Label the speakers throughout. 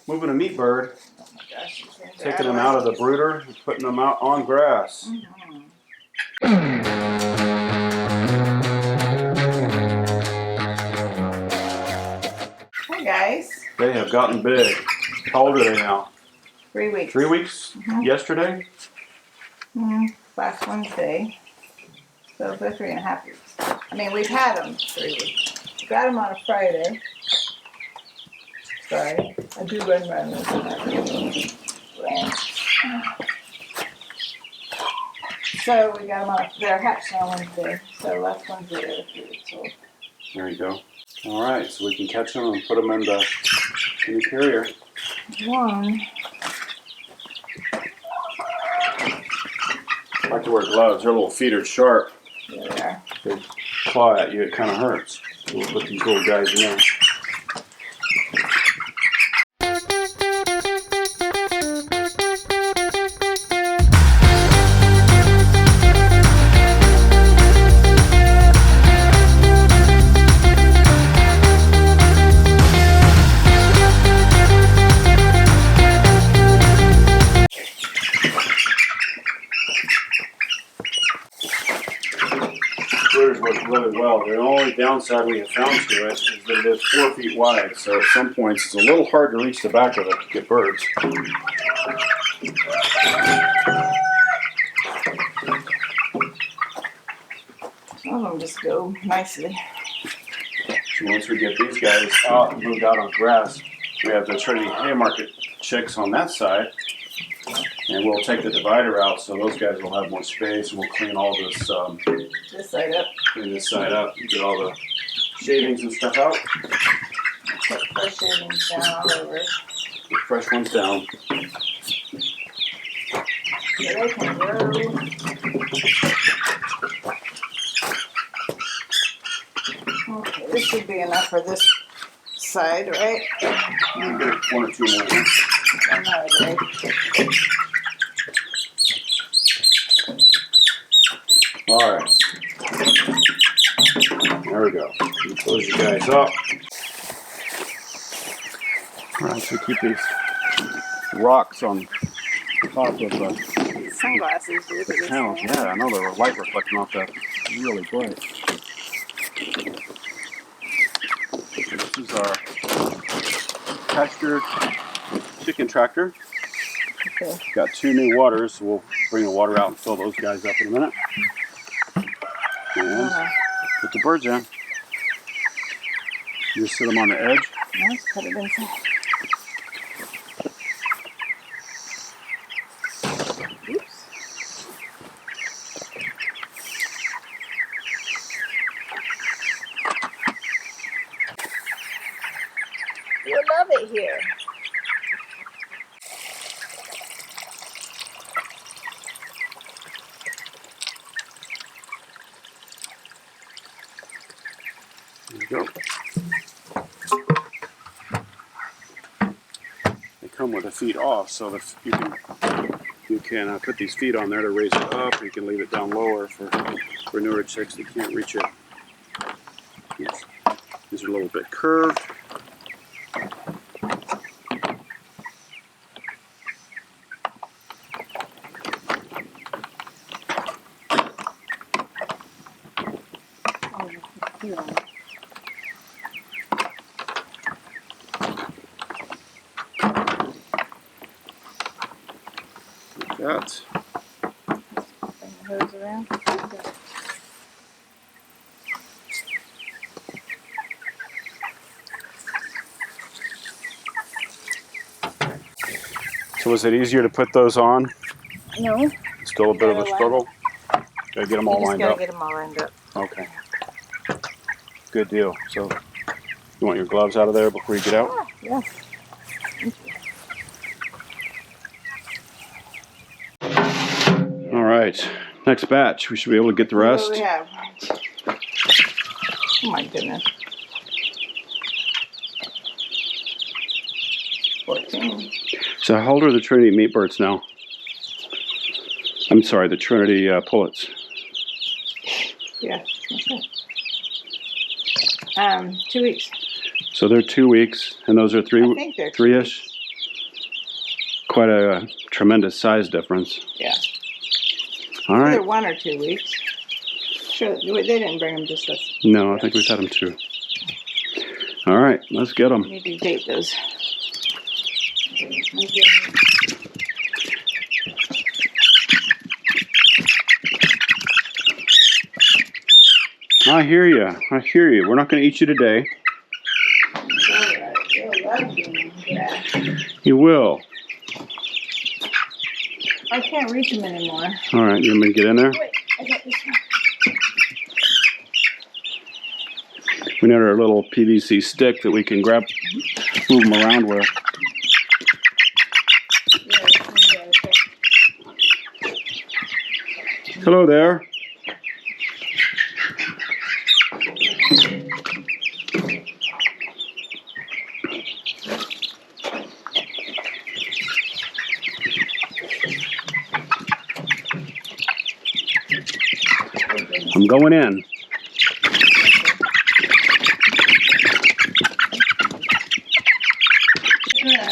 Speaker 1: moving a meat bird,
Speaker 2: Oh my gosh,
Speaker 1: taking them out of the brooder and putting them out on grass.
Speaker 2: Hey guys.
Speaker 1: They have gotten big. How old are they now?
Speaker 2: 3 weeks.
Speaker 1: 3 weeks? Yesterday?
Speaker 2: Last Wednesday. So they're 3.5 weeks. I mean, we've had them 3 weeks. Got them on a Friday. Sorry, I do run this. So we got them on. They're hatched on Wednesday. So last Wednesday they were 3 weeks old.
Speaker 1: There you go. All right, so we can catch them and put them in the carrier.
Speaker 2: One.
Speaker 1: I like to wear gloves. Their little feet are sharp.
Speaker 2: Yeah, they are.
Speaker 1: They claw at you, it kind of hurts. So we'll put these little guys in there. Broilers work really well. The only downside we have found to it is that it is 4 feet wide, so at some points it's a little hard to reach the back of it to get birds.
Speaker 2: Some of them just go nicely.
Speaker 1: So once we get these guys out and moved out on grass, we have the Trinity Haymarket chicks on that side, and we'll take the divider out so those guys will have more space, and we'll clean all this.
Speaker 2: This side up.
Speaker 1: Clean this side up, get all the shavings and stuff out.
Speaker 2: Put fresh shavings down all over.
Speaker 1: Put fresh ones down.
Speaker 2: So they can grow. Okay, this should be enough for this side, right?
Speaker 1: You can get 1 or 2 more.
Speaker 2: Another.
Speaker 1: All right. There we go. You close you guys up. All right, so keep these rocks on top of the
Speaker 2: Sunglasses, dude.
Speaker 1: the panels. Yeah, I know the light reflecting off that really bright. This is our pastured chicken tractor.
Speaker 2: Okay.
Speaker 1: Got 2 new waters, so we'll bring the water out and fill those guys up in a minute. And put the birds in. You just sit them on the edge.
Speaker 2: Let's put it inside. Oops. You love it here.
Speaker 1: There you go. They come with the feet off, so that you can put these feet on there to raise it up. You can leave it down lower for newer chicks that can't reach it. Yes. These are a little bit curved. That.
Speaker 2: Bring the hose around.
Speaker 1: So was it easier to put those on?
Speaker 2: No.
Speaker 1: Still a bit of a struggle? Gotta get them all lined up.
Speaker 2: Get them all lined up.
Speaker 1: Okay. Good deal. So you want your gloves out of there before you get out?
Speaker 2: Yes.
Speaker 1: All right. Next batch. We should be able to get the rest.
Speaker 2: What do we have? Oh my goodness. 14.
Speaker 1: So how old are the Trinity meat birds now? I'm sorry, the Trinity pullets.
Speaker 2: Yeah. Okay. 2 weeks.
Speaker 1: So they're 2 weeks, and those are
Speaker 2: I think they're
Speaker 1: 3-ish? quite a tremendous size difference.
Speaker 2: Yeah.
Speaker 1: All
Speaker 2: Either
Speaker 1: right.
Speaker 2: 1 or 2 weeks. Sure, they didn't bring them just this.
Speaker 1: No, I think we've had them 2. All right, let's get them.
Speaker 2: Need to date those.
Speaker 1: I hear you. I hear you. We're not going to eat you today.
Speaker 2: Alright, you'll love being here.
Speaker 1: You will.
Speaker 2: I can't reach them anymore.
Speaker 1: All right, you want me to get in there?
Speaker 2: Wait, I got this one.
Speaker 1: We need our little PVC stick that we can grab, move them around with.
Speaker 2: Yeah, this one's got a pick.
Speaker 1: Hello there. I'm going in.
Speaker 2: Yeah.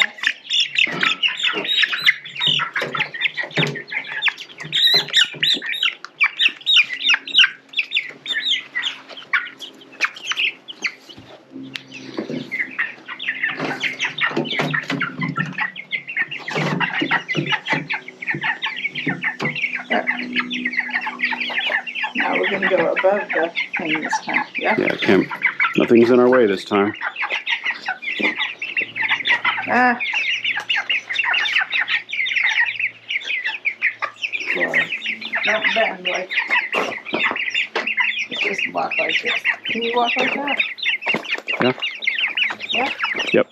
Speaker 2: Now we're going to go above the thing this time. Yeah?
Speaker 1: Yeah, Kim. Nothing's in our way this time.
Speaker 2: Ah. Floor. Don't bend like. Just walk like this. Can you walk like that?
Speaker 1: Yeah.
Speaker 2: Yeah?
Speaker 1: Yep.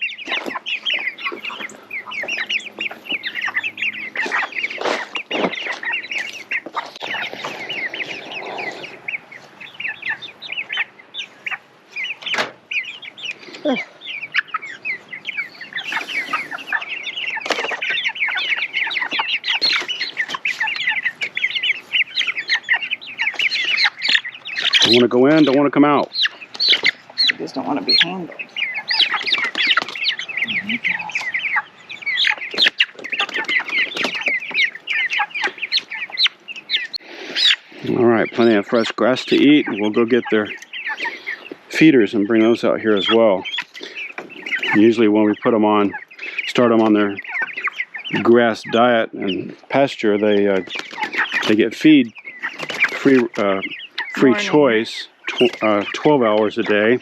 Speaker 1: Don't want to go in, don't want to come out.
Speaker 2: You just don't want to be handled. There you go.
Speaker 1: All right, plenty of fresh grass to eat. We'll go get their feeders and bring those out here as well. Usually when we put them on, start them on their grass diet and pasture, they get feed free
Speaker 2: Morning.
Speaker 1: choice 12 hours a day,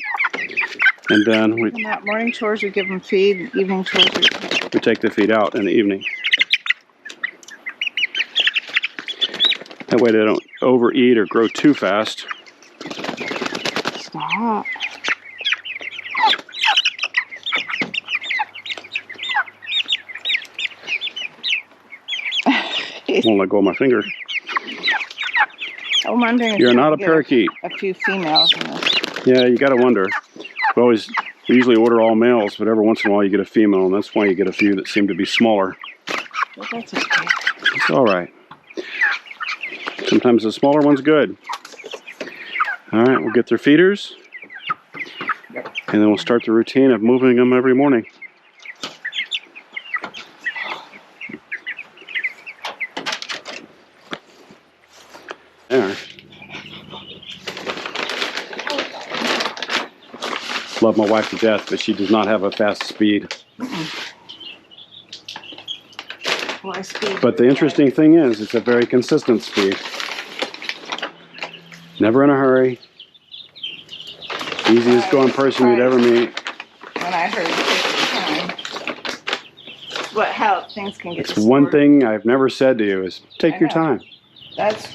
Speaker 1: and then we
Speaker 2: In that morning chores, we give them feed. Evening chores,
Speaker 1: we take the feed out in the evening. That way they don't overeat or grow too fast.
Speaker 2: stop.
Speaker 1: Won't let go of my finger.
Speaker 2: I'm wondering if
Speaker 1: You're
Speaker 2: we
Speaker 1: not
Speaker 2: can
Speaker 1: a
Speaker 2: get
Speaker 1: parakeet.
Speaker 2: A few females in this.
Speaker 1: Yeah, you gotta wonder. We usually order all males, but every once in a while you get a female, and that's why you get a few that seem to be smaller.
Speaker 2: But that's okay.
Speaker 1: It's all right. Sometimes the smaller one's good. All right, we'll get their feeders, and then we'll start the routine of moving them every morning. There. Love my wife to death, but she does not have a fast speed.
Speaker 2: Well, I speed.
Speaker 1: But the interesting thing is, it's a very consistent speed. Never in a hurry. Easiest going person you'd ever meet.
Speaker 2: When I heard it time, how things can get
Speaker 1: It's one
Speaker 2: distorted.
Speaker 1: thing I've never said to you is take
Speaker 2: I
Speaker 1: your
Speaker 2: know.
Speaker 1: time.
Speaker 2: That's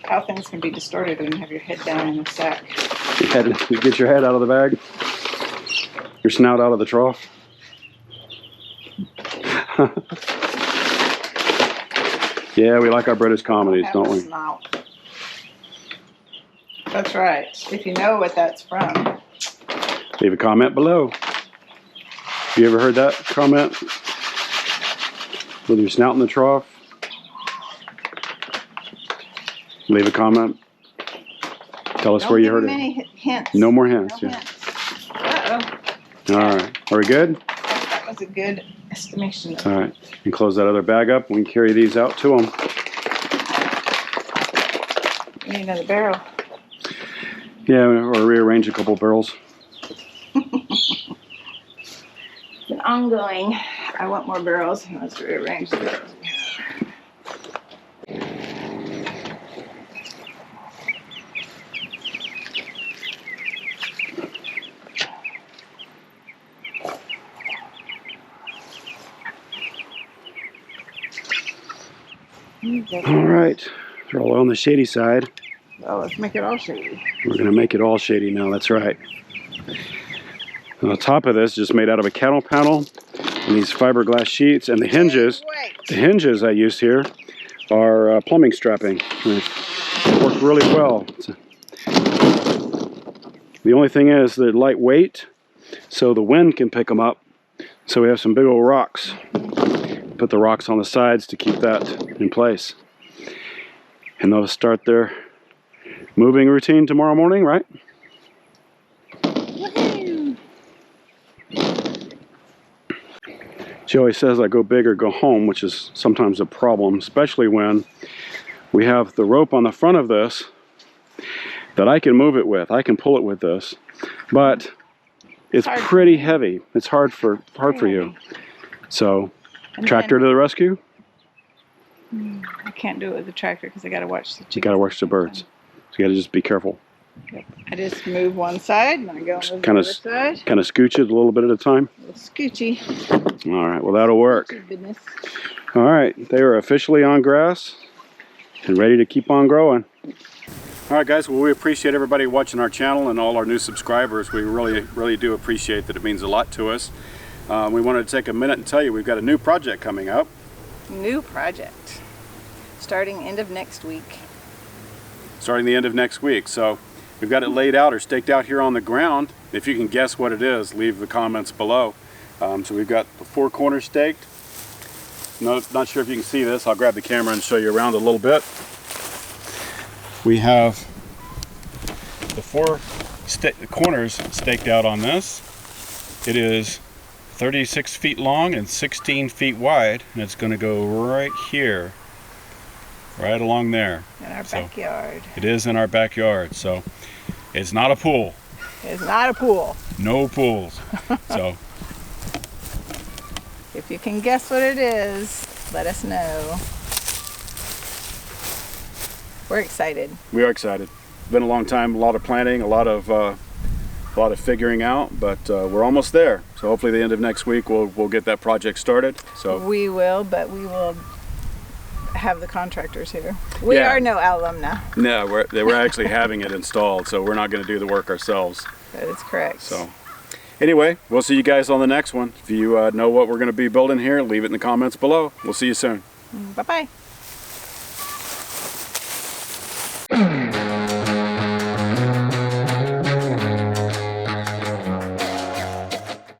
Speaker 2: how things can be distorted when you have your head down in the sack.
Speaker 1: You get your head out of the bag, your snout out of the trough. Yeah, we like our British comedies,
Speaker 2: Have
Speaker 1: don't
Speaker 2: a
Speaker 1: we?
Speaker 2: snout. That's right. If you know what that's from.
Speaker 1: Leave a comment below. You ever heard that comment? With your snout in the trough? Leave a comment. Tell us where you heard it.
Speaker 2: Don't give me any hints.
Speaker 1: No more hints.
Speaker 2: No
Speaker 1: Yeah.
Speaker 2: hints. Uh-oh.
Speaker 1: All right. Are we good?
Speaker 2: That was is a good estimation.
Speaker 1: All right, and close that other bag up. We can carry these out to them.
Speaker 2: We need another barrel.
Speaker 1: Yeah, or rearrange a couple barrels.
Speaker 2: It's an ongoing. I want more barrels. Let's rearrange the barrels.
Speaker 1: All right, they're all on the shady side.
Speaker 2: Oh, let's make it all shady.
Speaker 1: We're gonna make it all shady now, that's right. On the top of this, just made out of a cattle panel and these fiberglass sheets, and the hinges I used here are plumbing strapping. They work really well. The only thing is they're lightweight, so the wind can pick them up. So we have some big old rocks. Put the rocks on the sides to keep that in place. And they'll start their moving routine tomorrow morning, right?
Speaker 2: Woohoo!
Speaker 1: She always says I go big or go home, which is sometimes a problem, especially when we have the rope on the front of this that I can move it with. I can pull it with this, but it's pretty heavy. It's hard for you. So, tractor to the rescue.
Speaker 2: I can't do it with the tractor because I got to watch the chickens.
Speaker 1: You got to watch the birds. So you got to just be careful.
Speaker 2: Yep. I just move one side and I go and move the
Speaker 1: Kind
Speaker 2: other side.
Speaker 1: of scooch it a little bit at a time.
Speaker 2: A little scoochy.
Speaker 1: All right, well that'll work.
Speaker 2: Goodness.
Speaker 1: All right, they are officially on grass and ready to keep on growing. All right, guys, well, we appreciate everybody watching our channel and all our new subscribers. We really do appreciate that. It means a lot to us. We wanted to take a minute and tell you we've got a new project coming up.
Speaker 2: New project. Starting end of next week.
Speaker 1: Starting the end of next week. So we've got it laid out or staked out here on the ground. If you can guess what it is, leave the comments below. So we've got the 4 corners staked. Not sure if you can see this. I'll grab the camera and show you around a little bit. We have the 4 corners staked out on this. It is 36 feet long and 16 feet wide, and it's going to go right here, right along there.
Speaker 2: In our backyard.
Speaker 1: It is in our backyard, so it's not a pool.
Speaker 2: It's not a pool.
Speaker 1: No pools. So
Speaker 2: if you can guess what it is, let us know. We're excited.
Speaker 1: We are excited. Been a long time, a lot of planning, a lot of figuring out, but we're almost there. So hopefully the end of next week we'll get that project started. So
Speaker 2: we will, but we will have the contractors here. We are no alumni.
Speaker 1: No, we're actually having it installed, so we're not going to do the work ourselves.
Speaker 2: That is correct.
Speaker 1: So anyway, we'll see you guys on the next one. If you know what we're going to be building here, leave it in the comments below. We'll see you soon.
Speaker 2: Bye-bye.